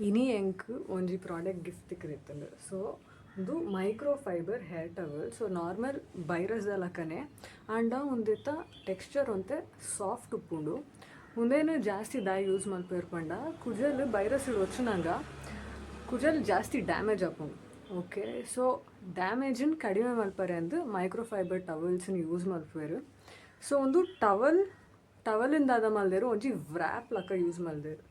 ಇನಿ ಎಂಕ್ ಒಂಜಿ ಪ್ರಾಡಕ್ಟ್ ಗಿಫ್ಟ್ ತಿಕ್ಕರಿತ್ತಂದು. ಸೊ ಇದು micro fibre hair towel. So normal ಬೈರಸ್ದಲಕ್ಕನೆ ಆಂಡ ಒಂದಿತ್ತ ಟೆಕ್ಸ್ಚರ್ ಒಂತೆ ಸಾಫ್ಟ್ ಉಪ್ಪುಂಡು. ಮುಂದೇನು ಜಾಸ್ತಿ ದಾಯಿ ಯೂಸ್ ಮಲ್ಪೇರ್ ಪಂಡ ಕುಜಲ್ ಬೈರಸ್ వచ్చినాక ಕುಜಲ್ ಜಾಸ್ತಿ ಡ್ಯಾಮೇಜ್ ಆಪುಂಡು. ಓಕೆ, ಸೊ ಡ್ಯಾಮೇಜನ್ನು ಕಡಿಮೆ ಮಲ್ಪರೆ ಅಂದು ಮೈಕ್ರೋ ಫೈಬರ್ ಟವಲ್ಸನ್ನು ಯೂಸ್ ಮಲ್ಪೇರು. ಸೊ ಒಂದು ಟವಲಿಂದಾದ ಮಲ್ದೇರು ಒಂಜಿ ವ್ರ್ಯಾಪ್ ಲಕ್ಕ ಯೂಸ್ ಮಲ್ದೇರು.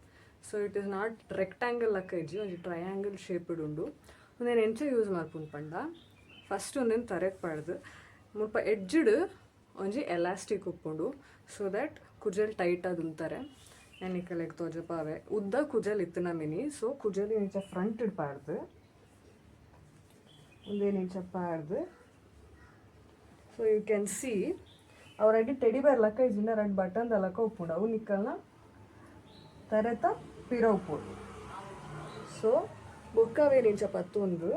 So it is not rectangle ಲಕ್ಕ ಇಜ್ಜಿ ಒಂಜಿ ಟ್ರಯಾಂಗಲ್ ಶೇಪ್ಡ್ ಉಂಡು. ಒಂದೇನು ಎಂಚ ಯೂಸ್ ಮಲ್ಪುಂಡು ಪಂಡ ಫಸ್ಟ್ ಒಂದೇನು ತರೆಕ್ ಪಾಡ್ದು ಮುಲ್ಪ ಎಡ್ಜ್ಡ್ ಒಂಜಿ ಎಲಾಸ್ಟಿಕ್ ಉಪ್ಪುಂಡು. ಸೊ ದ್ಯಾಟ್ ಕುಜಲ್ ಟೈಟ್ ಅದು ಉಂತಾರೆ. ನಾನು ಈ ಕಲೆಗೆ ತೋಜಪಾವೆ ಉದ್ದ ಕುಜಲ್ ಇತ್ತು ನಮಿನಿ. ಸೊ ಕುಜಲ್ ಇಂಚ ಫ್ರಂಟ್ ಇಡ್ಪಾಡ್ದು ಒಂದೇನು ಇಂಚ ಪಾಡ್ದು. ಸೊ ಯು ಕ್ಯಾನ್ ಸಿ ಅವರಾಗಿ ಟೆಡಿ ಬೇರ್ ಲಕ್ಕ ಇಜಿಂದ 2 ಬಟನ್ ಲಕ್ಕ ಉಪ್ಪುಂಡು. ಅವು ನಿಕ್ಕಲ್ನ ತರೆತ ಪಿರ ಉಪ್ಪುಂಡು. ಸೊ ಬೊಕ್ಕವೇನು ಇಂಚ ಪತ್ತೊಂದು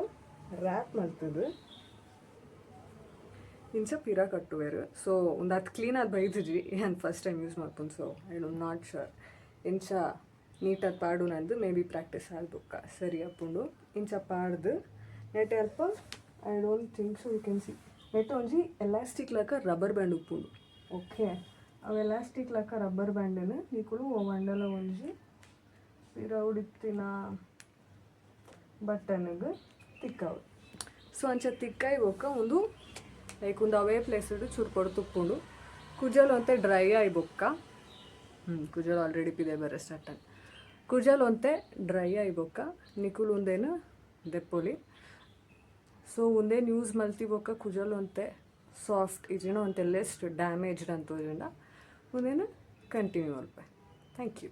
ರ್ಯಾಪ್ ಮಲ್ತದು ಇಂಚ ಪಿರ ಕಟ್ಟುವೆರು. ಸೊ ಒಂದು ಅದು ಕ್ಲೀನಾಗಿ ಬೈದಿದ್ವಿ ಏನು ಫಸ್ಟ್ ಟೈಮ್ ಯೂಸ್ ಮಾಡ್ಕೊಂಡು. So I don't not sure ಇಂಚ ನೀಟಾಗಿ ಪಾಡು ನಂದು ಮೇ ಬಿ ಪ್ರಾಕ್ಟೀಸ್ ಆಗ್ಬೇಕ ಸರಿ ಅಪ್ಪುಂಡು. ಇಂಚ ಪಾಡ್ದು ನೆಟ್ ಅಲ್ಪ I don't think so you can see net ಒಂಜಿ ಎಲಾಸ್ಟಿಕ್ ಲಕ್ಕ ರಬ್ಬರ್ ಬ್ಯಾಂಡ್ ಉಪ್ಪುಂಡು. ಓಕೆ, ಅವು ಎಲಾಸ್ಟಿಕ್ ಲಕ್ಕ ರಬ್ಬರ್ ಬ್ಯಾಂಡನ್ನು ನೀಕುಲು ಒಂಡಲ ಒಂಜಿ ಪಿರ ಉಡಿತ್ತಿನ ಬಟನ್ಗೆ ತಿಕ್ಕವು. ಸೊ ಅಂಚ ತಿಕ್ಕಾಯಿ ಬೊಕ್ಕ ಒಂದು ಲೈಕ್ ಒಂದು ಅವೇ ಪ್ಲೇಸಡು ಚೂರು ಕೊಡು ತುಪ್ಪುಂಡು. ಕುಜಲ್ ಒಂತೆ ಡ್ರೈ ಆಗಿ ಬೊಕ್ಕ ಕುಜಲ್ ಆಲ್ರೆಡಿ ಪಿದೆ ಬೇರೆ ಸ್ಟಾರ್ಟನ್. ಕುಜಲ್ ಒಂತೆ ಡ್ರೈ ಆಗಿ ಬೊಕ್ಕ ನಿಕುಲು ಒಂದೇನು ದೆಪ್ಪೊಲಿ. ಸೊ ಒಂದೇನು ಯೂಸ್ ಮಲ್ತಿ ಬೊಕ್ಕ ಕುಜಲ್ ಒಂತೆ ಸಾಫ್ಟ್ ಇಜಿನ ಒಂತೆ ಲೆಸ್ಟ್ ಡ್ಯಾಮೇಜ್ಡ್ ಅಂತೋದ್ರಿಂದ ಒಂದೇನು ಕಂಟಿನ್ಯೂ ಮಲ್ಪೆ. Thank you.